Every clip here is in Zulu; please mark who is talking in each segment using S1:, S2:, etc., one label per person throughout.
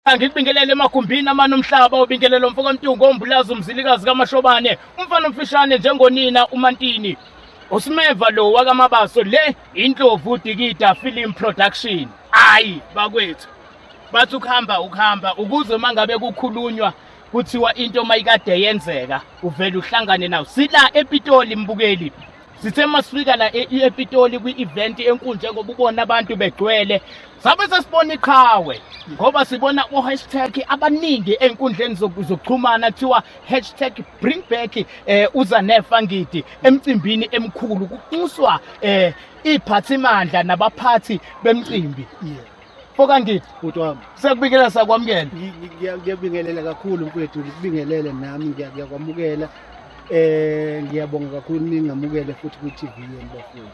S1: Angikubingelele emagumbini amanomhlaba ubingelele umfoko Mtungu ombulazi umzilikazi kaMashobane umfana omfishane njengonina uMantini uSimeva lo wakamabaso le Indlovu Dikida Film Production hayi bakwethu bathi ukuhamba ukuze mangabe kukhulunywa kuthiwa into mayikade yenzeka uvela uhlangane nawo sila ePitoli mbukeli sithe masifika la ePitoli kwi-event enkulu njengoba ubona abantu begcwele sabe sesibona iqhawe ngoba sibona hashtag abaningi enkundleni zokuxhumana kuthiwa #bringback uZanefa Ngidi emcimbini emkhulu kuquswa iphathimandla nabaphathi bemcimbi Foka Ngidi
S2: Utwami
S1: sekubikela sakwamukela
S2: ngiyabingelela kakhulu mfowethu ngikubingelele nami ngiyakwamukela ngiyabonga kakhulu ningamukele futhi ku-TV yenu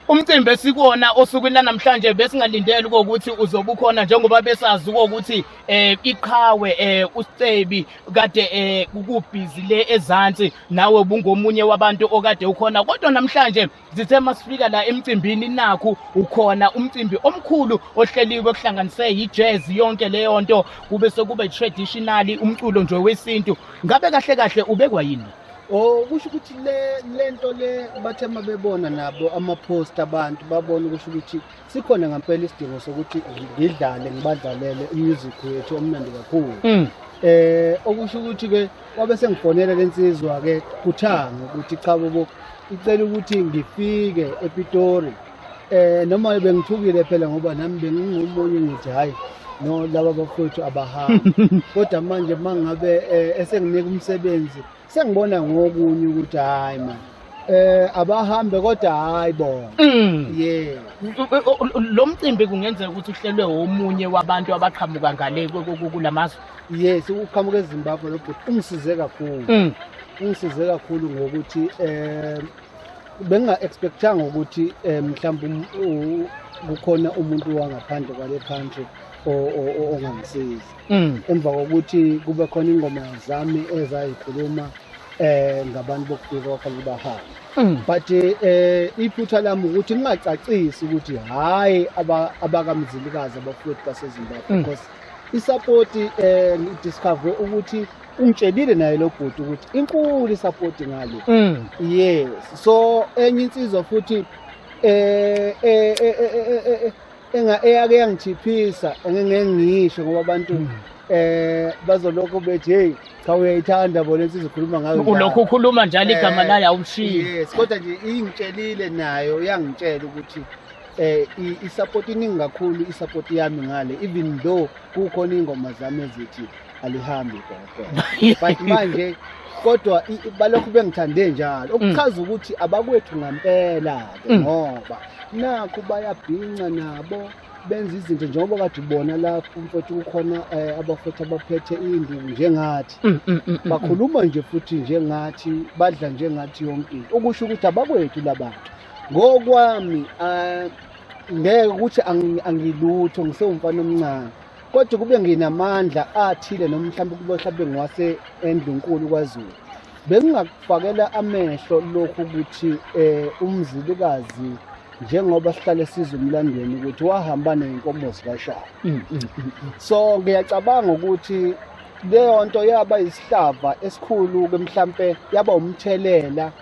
S1: umcimbi esikuona osukwini lanamhlanje besingalindele ukuthi uzobe ukhona njengoba besazi ukuthi iqhawe uStebi kade ukubhizi le ezantsi nawe bungomunye wabantu okade ukhona kodwa namhlanje sithe masifika la emcimbini nakho ukhona umcimbi omkhulu ohleliwe okuhlanganise ijazz yonke leyo nto kube sekuba i-traditional umculo nje wesintu ngabe kahle ubekwa yini
S2: kusho ukuthi lento le bathe mabebona nabo ama-post abantu babona ukusho ukuthi sikhona ngempela isidingo sokuthi ngibadlalele umusic wethu omnandi kakhulu okusho ukuthi-ke wabe sengifonela lensizwa-ke kuthanga ukuthi cha bobo icela ukuthi ngifike ePitori noma bengithukile phela ngoba nami bengingomunye ngithi hayi no laba bafowethu abahamba kodwa manje mangabe esenginika umsebenzi sengibona ngokunye ukuthi hayi man abahambe kodwa hayi bona
S1: lo mcimbi kungenzeka ukuthi uhlelwe omunye wabantu abaqhamuka ngale kulamazwe
S2: yes uqhamuka eZimbabwe lo bhuti ungisize kakhulu ngokuthi benga expectanga ukuthi mhlawumbe kukhona umuntu wangaphandle kwale country ongangisiza emva kokuthi kube khona ingoma zami ezayikhuluma ngabantu bokufika kwafanele bahamba but iphutha lami ukuthi ngingacacisi ukuthi hayi abakamzilikazi abafowethu baseZimbabwe because isupport discover ukuthi ungitshelile naye lo bhuti ukuthi inkulu isupport ngale yes so enye insizwa futhi eyake yangichiphisa engeke ngisho ngoba abantu bazoloko bethi hey cha uyayithanda bona insizwa ukhuluma ngayo
S1: ulokhu ukhuluma njalo igama layo awushiyi
S2: yes kodwa nje ingitshelile nayo yangitshela ukuthi isupport iningi kakhulu isupport yami ngale even though kukhona ingoma zami ezithi alihambi kodwa but manje kodwa balokhu bengithande njalo okuchaza ukuthi abakwethu ngempela ngoba nakho bayabhinca nabo benza izinto njengoba kade ubona lapho mfowethu kukhona abafowethu abaphethe induku njengathi bakhuluma nje futhi njengathi badla njengathi yonke into okusho ukuthi abakwethu labantu ngokwami ngeke ukuthi angilutho ngisewumfana omncane kodwa kube nginamandla athile noma mhlawumbe kube mhlawumbe ngiwase eNdlunkulu kwaZulu bengingakufakela amehlo lokhu ukuthi umzilikazi njengoba sihlale sizwe emlandweni ukuthi wahamba nenkomo zikaShaka so ngiyacabanga ukuthi leyo nto yaba isihlava esikhulu ke mhlambe yaba umthelela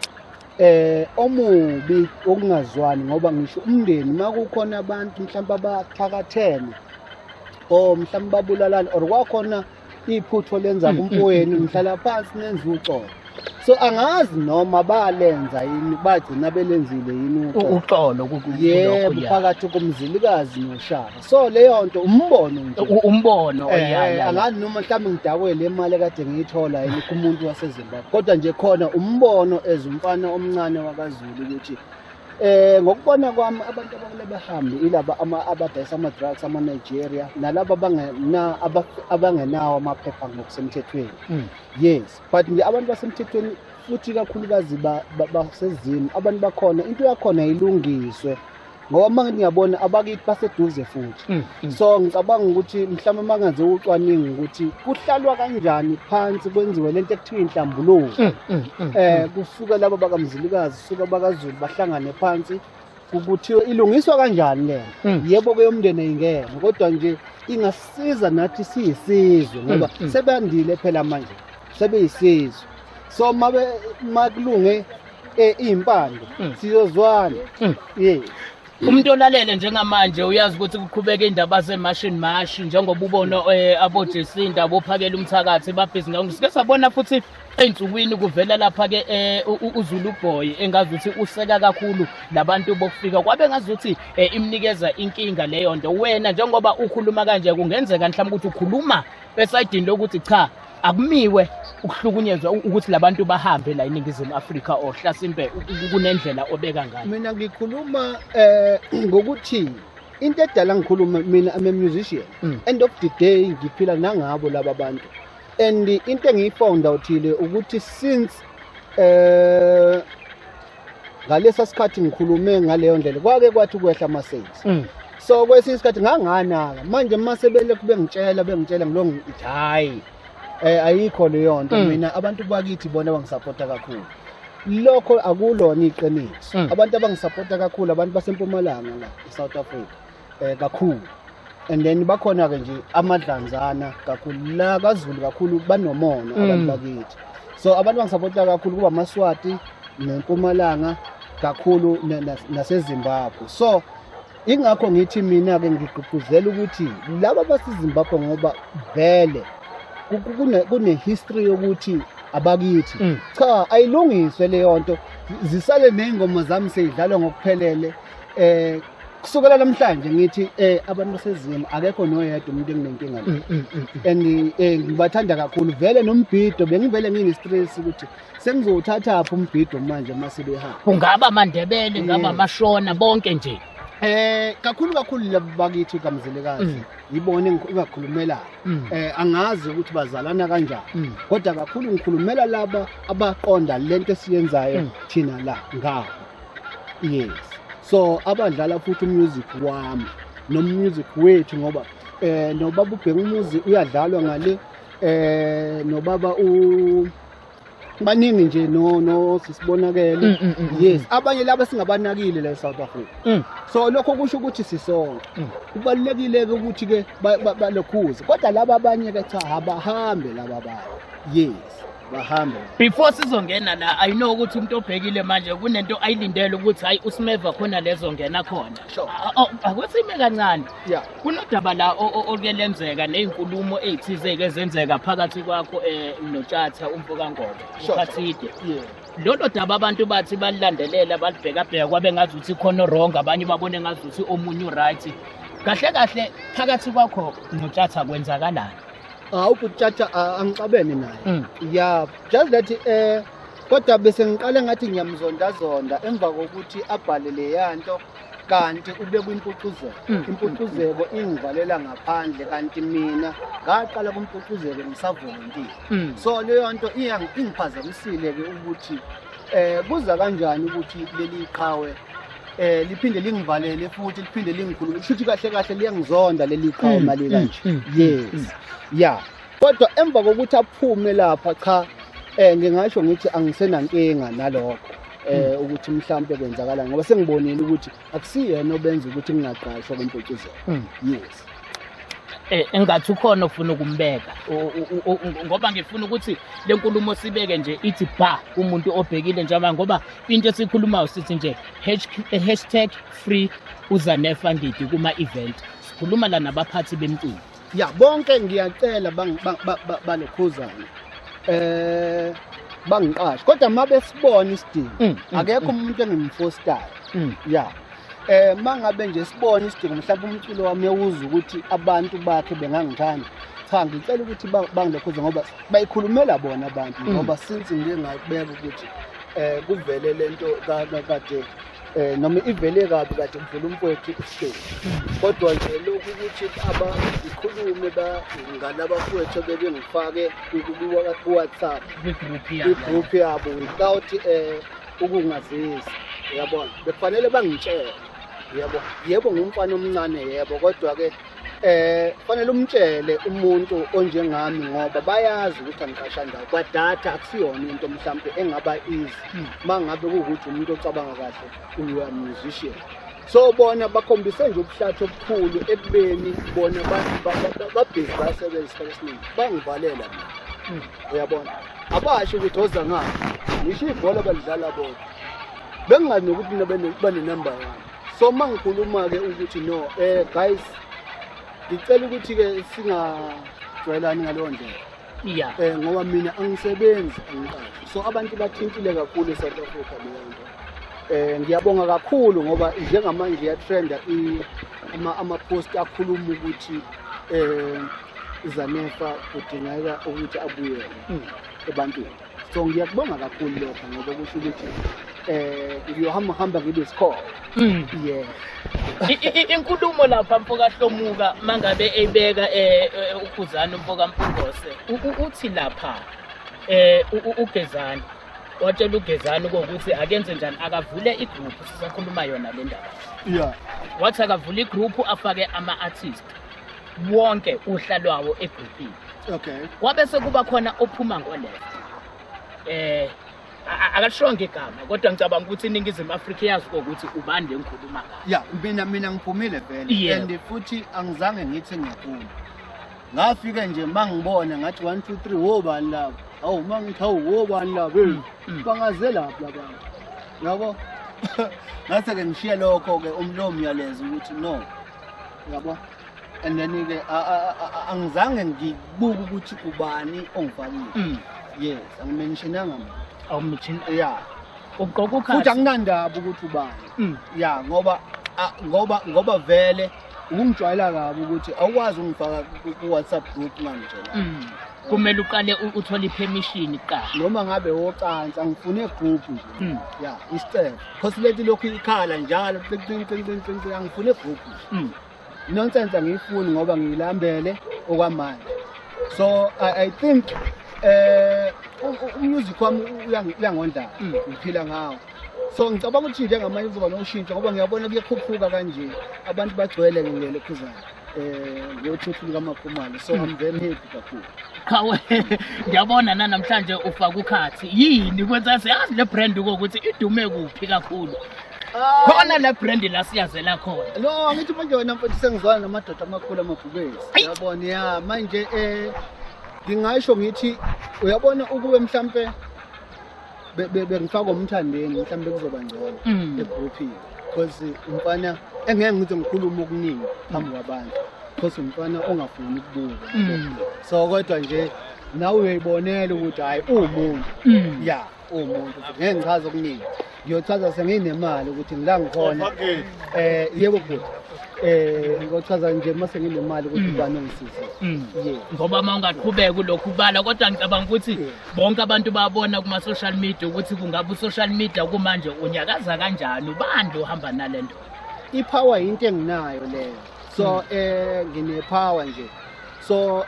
S2: omubi okungazwani ngoba ngisho umndeni makukhona abantu mhlawumbe abathakathene mhlawumbe babulalana or kwakhona iphutho lenza kumpoweni mhlala phansi nenza uxolo so angazi noma balenza yini bagcina belenzile yini
S1: uxolo
S2: yebo phakathi komzilikazi noShaka so leyo nto umbono angazi noma mhlawumbe ngidakwele imali kade ngiyithola yini kumuntu waseZimbabwe kodwa nje khona umbono ezumfana omncane wakaZulu ukuthi ngokubona kwami abantu abakule bahambi ilaba abadayisa ama-drugs ama-Nigeria nalabo abangenawo amaphepha ngokusemthethweni yes but nje abantu basemthethweni futhi kakhulukazi basezimo abantu bakhona into yakhona ilungiswe ngoba manje ngiyabona abakithi baseduze futhi so ngicabanga ukuthi mhlawumbe mangaze ucwaninga ukuthi kuhlalwa kanjani phansi kwenziwe lento ekuthiwa inhlambuluko kusuka labo bakamzilikazi suka bakaZulu bahlangane phansi kuthiwa ilungiswa kanjani le
S1: Mm.
S2: yebo ke umndeni ayingene kodwa nje ingasiza nathi siyisizwe ngoba sebandile phela manje sebeyisizwe so makulunge impande siyozwana yes
S1: umuntu olalele njengamanje uyazi ukuthi kuqhubeka indaba zemashini mashi njengoba ubona abo Jacinda abophakela umthakathi babhizi ngawo sike sabona futhi einsukwini kuvela lapha ke uZulu Boy engazi ukuthi useka kakhulu labantu bokufika kwabe ngazi ukuthi imnikeza inkinga leyo nto wena njengoba ukhuluma kanje kungenzeka mhlawumbe ukuthi ukhuluma besayidini lokuthi cha akumiwe ukuhlukunyezwa ukuthi labantu bahambe la eNingizimu Afrika ohlasimbe kunendlela obeka ngayo
S2: mina ngikhuluma ngokuthi into edala ngikhuluma mina I'm a musician end of the day ngiphila nangabo laba bantu and into engiyifonda uthile ukuthi since ngalesa sikhathi ngikhulume ngaleyo ndlela kwake kwathi kwehla ama-sales so kwesinye isikhathi nganganaka manje mase bengitshela ngilongo ngithi hayi ayikho leyo nto mina abantu bakithi bona bangisapota kakhulu lokho akulona iqiniso abantu abangisapota kakhulu abantu basempumalanga la eSouth Africa kakhulu and then bakhona ke nje amadlanzana kakhulu la kaZulu kakhulu banomono abantu bakithi so abantu bangisapota kakhulu kuba amaswati nempumalanga kakhulu naseZimbabwe so ingakho ngithi mina ke ngigqugquzela ukuthi laba baseZimbabwe ngoba vele kune history yokuthi abakithi cha ayilungiswe leyo nto zisale nezingoma zami seyidlalwa ngokuphelele kusukela namhlanje ngithi abantu basezimo akekho noyedwa umuntu enginenkinga naye and ngibathanda kakhulu vele nombhido bengivele ngine-stress ukuthi sengizowuthatha apho umbhido manje masebehamba
S1: kungaba amandebele ngaba amashona bonke nje
S2: kakhulu laba bakithi kaMzilikazi yibone ngakhulumela angazi ukuthi bazalana kanjani kodwa kakhulu ngikhulumela laba abaqonda lento esiyenzayo thina la ngabo yes so abadlala futhi umusic wami nomusic wethu ngoba nobaba ubheka umusic uyadlalwa ngale nobaba baningi nje no sisibonakele yes abanye laba singabanakile la eSouth Africa so lokho kusho ukuthi sisonke kubalekile ke ukuthi ke balokhuze kodwa laba abanye ke cha abahambe laba bayo yes bahambe
S1: before sizongena la I know ukuthi umuntu obhekile manje kunento ayilindele ukuthi hayi uSmeva khona lezo ngena khona akwesime kancane kunodaba la okelenzeka nezinkulumo ezithize ke zenzeka phakathi kwakho noTshatha umfoka Ngobe uKhathide lolo daba abantu bathi balilandelela balibheka kwabe ngazi ukuthi khona wrong abanye babone ngazi ukuthi omunye right kahle phakathi kwakho noTshatha kwenzakalani
S2: uTshatha angicabene naye yeah just that kodwa bese ngiqale ngathi ngiyamzondazonda emva kokuthi abhale le yanto kanti ube impucuzeko ingivalela ngaphandle kanti mina ngaqala kumpucuzeko ngisavolontiya so leyo nto ingiphazamisile ke ukuthi kuza kanjani ukuthi leli qhawe liphinde lingivalele futhi liphinde lingikhulume shuthi kahle liyangizonda leli qhawe mali kanje yes yeah kodwa emva kokuthi aphume lapha cha ngingasho ngithi angisenankinga nalokho ukuthi mhlawumbe kwenzakala ngoba sengibonile ukuthi akusiyena obenza ukuthi ngingaqashwa kwempocuzelo yes
S1: engathi ukhona ufuna ukumbeka ngoba ngifuna ukuthi lenkulumo sibeke nje ithi ba umuntu obhekile njengoba ngoba into esikhulumayo sithi nje #free uZanefa Ndidi kuma event sikhuluma la nabaphathi bemicimbi
S2: ya bonke ngiyacela balokhuzana bangiqashe kodwa mabe sibona isidingo akekho umuntu engimfostayo ya mangabe nje sibona isidingo mhlawumbe umculo wami ewuza ukuthi abantu bakhe bengangithanda cha ngicela ukuthi bangilokhuza ngoba bayikhulumela bona abantu ngoba since ngingabeka ukuthi kuvele lento kade noma ivele kabi kade ngivula umfowethu isiteji kodwa nje lokhu ukuthi ikhulume ngalabafowethu bebengifake ku-WhatsApp igroup yabo without ukungazisa yabona bekufanele bangitshele yebo ngumfana omncane yebo kodwa ke Fanele umtshele umuntu onjengami ngoba bayazi ukuthi angiqasha ndawo kwadatha akusiyona into mhlawumbe engaba easy mangabe kuwukuthi umuntu ocabanga kahle uya musician. So bona bakhombise nje ubuhlathi obukhulu ekubeni bona babhizi basebenza isikhathi esiningi bangivalela mina. Uyabona abasho ukuthi oza ngapha ngisho ibhola balidlala bona bengingazi nokuthi mina banenumber yami. So mangikhuluma-ke ukuthi no guys ngicela ukuthi-ke singajwayelani ngaleyo ndlela ngoba mina angisebenzi angiqashi. So abantu bathintile kakhulu eSouth Africa leyo nto. Ngiyabonga kakhulu ngoba njengamanje iyatrenda ama-post akhuluma ukuthi Zanefa kudingeka ukuthi abuyele ebantwini. So ngiyakubonga kakhulu lokho ngoba kusho ukuthi ngiyohamba ngibe score. Yeah.
S1: Inkulumo lapha mfoka Hlomuka mangabe ebeka uKhuzani mfoka Mpungose uthi lapha uGezani watshela uGezani ukuthi akenze njani akavule igroup sisakhuluma yona le ndaba.
S2: Yeah.
S1: Wathi akavule igroup afake ama-artist wonke uhla lwawo egroupini.
S2: Okay.
S1: Kwabe sekuba khona ophuma ngoleft. Akashonge igama kodwa ngicabanga ukuthi iningizimu Afrika yazi ukuthi ubani lengikhuluma ngayo.
S2: Yeah, mina ngiphumile vele and futhi angizange ngithi ngiyaphuma. Ngafika nje mangibona ngathi 1 2 3 wobani labo. Awu mangithi wobani labo. Bangaze lapha labantu. Yabo? Ngase ke ngishiye lokho ke umyalezo ukuthi no. Yabo? And then ke angizange ngibuke ukuthi ubani ongifakile. Yes, angimentionanga mina.
S1: Awumithini
S2: Yeah.
S1: Ugqoka ukhathi.
S2: Futhi anginandaba ukuthi ubani. Yeah, ngoba vele ungijwayela kabi ukuthi awukwazi ungifaka ku WhatsApp group manje la.
S1: Kumele uqale uthole ipermission kuqala.
S2: Noma ngabe wocansi angifune group nje. Yeah, isicelo. Because lethi lokhu ikhala njalo angifune group. Nonsense angiyifuni ngoba ngiyilambele okwamanje. So I think umusic wami uyangondla ngiphila ngawo. So ngicabanga ukuthi njengamanje kuzoba noshintsho ngoba ngiyabona kuyakhuphuka kanje abantu bagcwele ngilele Khuzani ngiyothuthula kaMaphumalo. So I'm very happy kakhulu.
S1: Khawe ngiyabona namhlanje ufaka ukhathi yini kwenza siyazi le brand ukuthi idume kuphi kakhulu. Khona le brand la siyazela khona.
S2: No ngithi manje wena mfowethu sengizwana namadoda amakhulu amabhubesi. Uyabona ya manje ngingasho ngithi uyabona ukube mhlambe bengifaka umthandeni mhlambe kuzoba ngcono egroupini because umfana engeke ngithi ngikhuluma okuningi phambi kwabantu because umfana ongafuni ukubuka. So kodwa nje nawe uyayibonela ukuthi hayi umuntu yeah umuntu ngeke ngichaze okuningi ngiyochaza senginemali ukuthi ngila ngikhona yebo futhi ngochaza nje mase nginemali ukuthi ubani ngisize.
S1: Ngoba mawungaqhubeka kulokhu bala kodwa ngicabanga ukuthi bonke abantu babona kuma social media ukuthi kungabe social media kumanje unyakaza kanjani ubani ohamba nalento.
S2: Ipower into enginayo leyo. So ngine power nje. So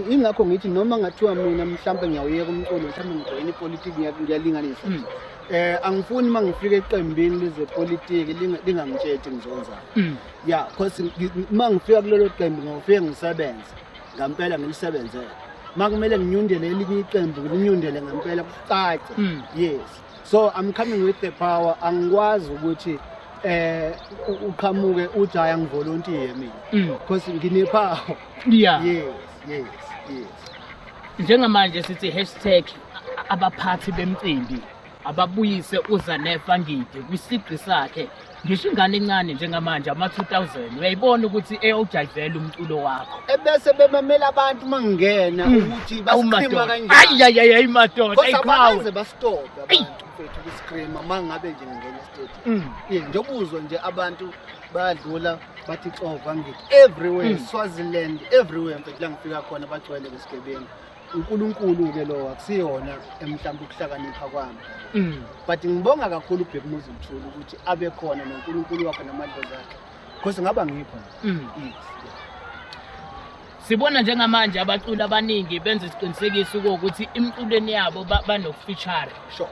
S2: ingakho ngithi noma ngathiwa mina mhlambe ngiyawuyeka umculo mhlambe ngijoyina ipolitiki ngiyalinganisa. Angifuni mangifika eqembini lezepolitiki lingangitshethi ngizonzana. Yeah, because mangifika kulelo qembu ngofika ngisebenza ngampela ngilisebenzele. Makumele nginyundele elinye iqembu nginyundele ngampela kucace. Yes. So I'm coming with the power. Angikwazi ukuthi uqhamuke uthi haya ngivolunteer mina because ngine power.
S1: Yeah.
S2: Yes.
S1: Njengamanje sithi #abaphathi bemcimbi ababuyise uZanefa Ngidi kwisigqi sakhe ngisho ingane encane njengamanje ama-2000 uyayibona ukuthi eyojayivela umculo wakho
S2: ebese bemamela abantu mangena ukuthi basikhima kanjani
S1: ayi madoda
S2: ayiqhawe bastop abantu mfethu kuscreama mangabe nje ngene stage njobuzwa nje abantu bayadlula bathi xova Ngidi everywhere Swaziland everywhere mfethu la ngifika khona bagcwele ngesigebengu uNkulunkulu ke lo akusiyona emhlawumbe ukuhlakanipha kwami but ngibonga kakhulu uBheki Muzimthuli ukuthi abe khona noNkulunkulu wakhe namadlozi akhe because ngaba ngipho
S1: sibona njengamanje abaculi abaningi benza isiqinisekiso ukuthi imculweni yabo banokufeature
S2: sure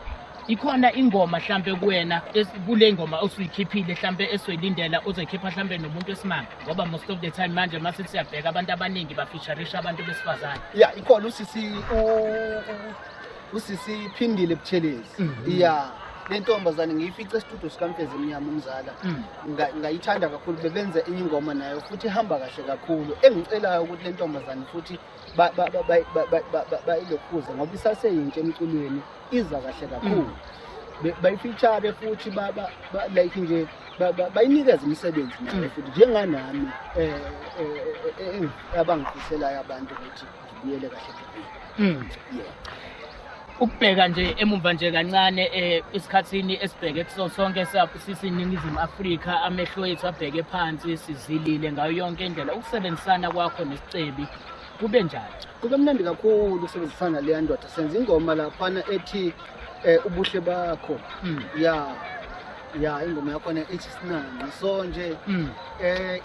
S1: ikhona ingoma mhlambe kuwena kule ngoma osuyikhiphile mhlambe esoyilindela uzoyikhipha mhlambe nomuntu wesimanga ngoba most of the time manje mase siyabheka abantu abaningi bafeatureisha abantu besifazane.
S2: Yeah, ikhona usisi Phindile Buthelezi. Yeah. Le ntombazane ngiyifice estudio sikamfezi emnyama umzala. Ngayithanda kakhulu bebenze enye ingoma nayo futhi ihamba kahle kakhulu. Engicelayo ukuthi le ntombazane futhi bayilokhuza ngoba isaseyintsha emculweni iza kahle kakhulu. Bayifeature futhi like nje bayinikeza umsebenzi nayo futhi njenganami abangifiselayo abantu ukuthi ngibuyele kahle. Yeah.
S1: Ukubheka nje emumva nje kancane isikhatsini esibheke kuso sonke siseningizimu Afrika amehlo ethu abheke phansi sizilile ngayo yonke indlela ukusebenzisana kwakho nesicebi kube njani?
S2: Kube mnandi kakhulu ukusebenzisana le ndoda senza ingoma laphana ethi ubuhle bakho. Ya ingoma yakho ethi Sinandi so nje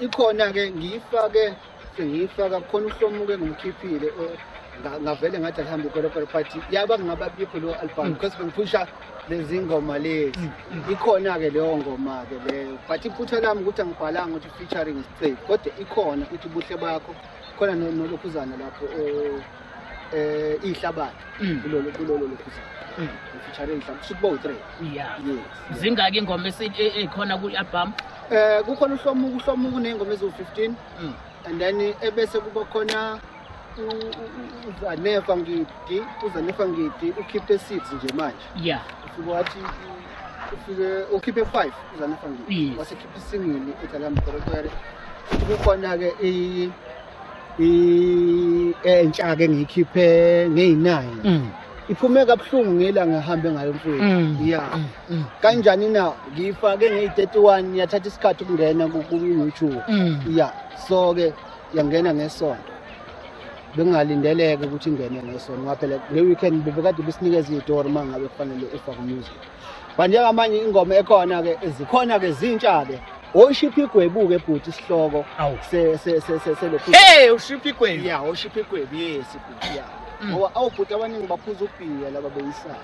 S2: ikhona ke ngiyifaka khona uHlomuke ngumkhiphile ngavele ngathi alihambe kodwa party yaba ngaba bikho lo album because bengiphusha lezi ngoma lezi ikhona ke leyo ngoma ke leyo but iphutha lami ukuthi angibhalanga ukuthi featuring Sicebi kodwa ikhona ukuthi ubuhle bakho khona nolokhuzana lapho ihlabathi kulolo lokhuzana featuring Super 3.
S1: Yeah. Yes. Zingaki ingoma ekhona ku album?
S2: Kukhona uHlomuke unengoma ezo15 and then ebese kuba khona uZanefa Ngidi ukhiphe 6 nje manje.
S1: Yeah.
S2: Ufike wathi ukhiphe 5 uZanefa Ngidi. Wasekhiphe single eTalambo Korokore. Kukhona ke entsha ke ngiyikhiphe nge9. Iphume kabuhlungu ngelanga ngihambe ngayo mfowethu. Yeah. Kanjani na ngifake nge31 yathatha isikhathi ukungena ku YouTube. Yeah. So ke yangena ngesonto. Bengalindeleke ukuthi ingene ngesonto ngoba phela le weekend bebekade besinikeza izitori mangabe kufanele ufake music. Manje ngamanye ingoma ekhona ke zikhona ke zintsha ke. Oshiphi Igwebu ke bhuti isihloko se lokhu.
S1: Hey ushiphi Igwebu.
S2: Yeah, oshiphi Igwebu yes bhuti yeah. Ngoba awubhuti abaningi baphuza ubhiya laba beyisana.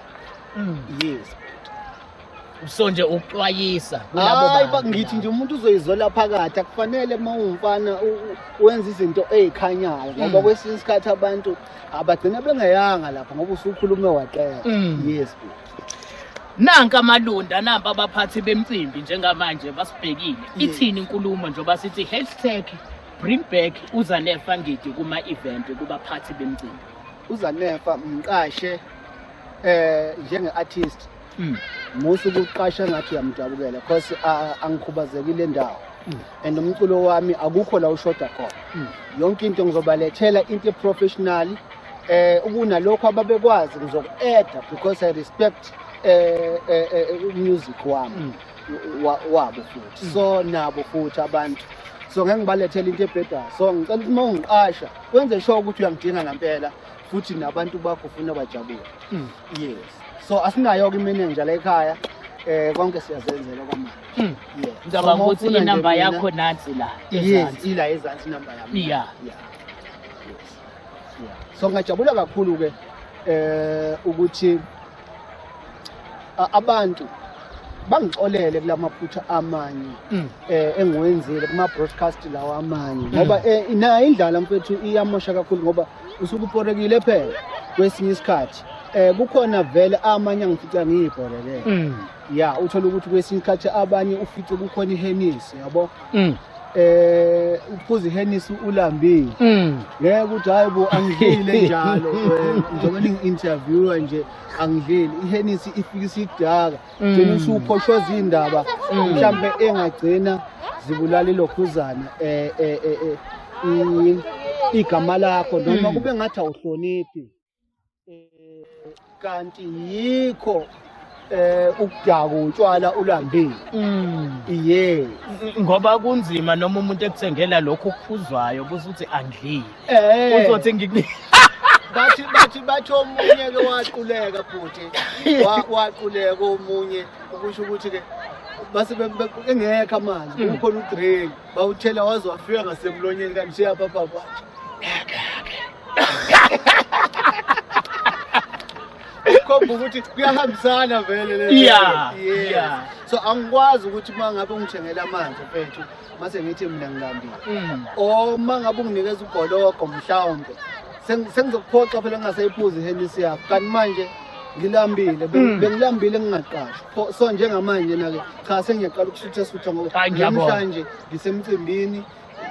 S2: Yes.
S1: So nje ukuxwayisa kulabo bantu.
S2: Ngithi nje umuntu uzoyizola phakathi akufanele mawumfana wenza izinto ezikhanyayo ngoba kwesinye isikhathi abantu abagcina bengeyanga lapha ngoba usukhulume waqela. Yes.
S1: Nanka amalunda namba abaphathi bemcimbi njengamanje basibhekile. Ithini inkulumo njoba sithi #bringback uZanefa Ngidi kuma event kubaphathi bemcimbi.
S2: uZanefa mqashe njenge artist. Musu ukuqasha ngathi uyamjabukela because angikhubazekile ndawo and umculo wami akukho la ushoda khona. Yonke into ngizobalethela into professional ukunalokho ababekwazi ngizoku-add because I respect music wami wabo futhi so nabo futhi abantu so ngeke ngibalethele into ebhedayo so ngicela ukuthi mawungiqasha wenze sure ukuthi uyangidinga ngempela futhi nabantu bakho ufuna bajabule. Yes. So asinayo ke manager la ekhaya konke siyazenzela kwamanje.
S1: Yeah. Ngizaba ukuthi inamba yakho nansi la.
S2: Yes, ila ezansi inamba yami.
S1: Yeah.
S2: Yes. Yeah. So ngajabula kakhulu ke ukuthi abantu bangixolele kulamaphutha amanye engiwenzile kuma broadcast lawa amanye ngoba nayo indlala mfethu iyamosha kakhulu ngoba usuku uporekile phela kwesinye isikhathi kukhona vele amanye angifica ngiyibhorekele. Yeah, uthola ukuthi kwesinye isikhathi abanye ufice kukhona ihenisi yabo. Uphuza ihenisi ulambile. Ngeke ukuthi hayibo angidlile njalo njengoba ngi-interviewer nje angidlile ihenisi ifike isidaka then usuphoshwa izindaba mhlambe engagcina zibulala lokhuzana igama lakho noma kube ngathi awuhloniphi kanti yikho ukudaka utshwala ulambile. Yes.
S1: Ngoba kunzima noma umuntu ekuthengela lokho okuphuzwayo bese uthi angidlile. Uzothi ngikunika
S2: bathi omunye ke waquleka futhi waquleka omunye ukusho ukuthi ke base engekho amanzi kukhona udrink bawuthela waze wafika ngasemlonyeni kanti siyapha. khomba ukuthi kuyahambisana vele le.
S1: Yeah,
S2: Yes.
S1: yeah.
S2: So angikwazi ukuthi mangabe ungithengela amanzi mfethu mase ngithi mina ngilambile. O mangabe unginikeza ubhologo mhlawumbe sengizokuphoxa phela ngingasayiphuzi ihenisi yakho kanti manje ngilambile bengilambile ngingaqashwa so njengamanje na ke cha sengiyaqala ukushutha ngoba
S1: Hayi, ngiyabonga.
S2: namhlanje ngisemcimbini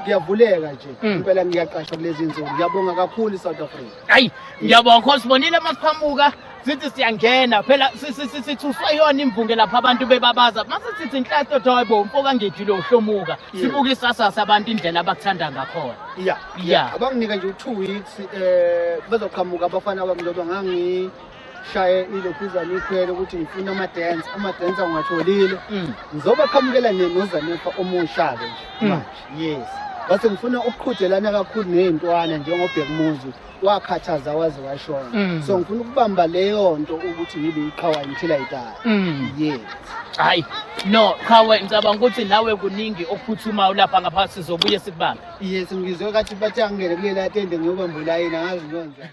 S2: ngiyavuleka nje impela ngiyaqashwa kulezi insuku ngiyabonga kakhulu iSouth Africa.
S1: Hayi, ngiyabonga khosibonile masiqhamuka sithi siyangena phela sithuswa yona imvunge lapha abantu bebabaza mase sithi inhlanhla doybo umfoka ngethu lo hlomuka sibuka isasasa abantu indlela abakuthanda ngakhona.
S2: Yeah. Abanginika nje u2 weeks bezoqhamuka abafana bami ngoba ngangishaya ilokhuzana ikhwele ukuthi ngifuna ama-dance angatholile ngizoba qhamukela noZanetha omusha-ke nje manje. Yes. Base ngifuna ukuqhudelana kakhulu ney'ntwana njengobhekumuzi wakhathaza waze washona so ngifuna ukubamba leyo nto ukuthi ngibe iqhawa until I die. Yes.
S1: Hayi, no Qhawe ngicabanga ukuthi nawe kuningi okuphuthumayo lapha ngapha sizobuye sikubambe.
S2: Yes ngizwe kathi bathi angene kulela tende ngiyobamba ulayini angazi ngiyonza.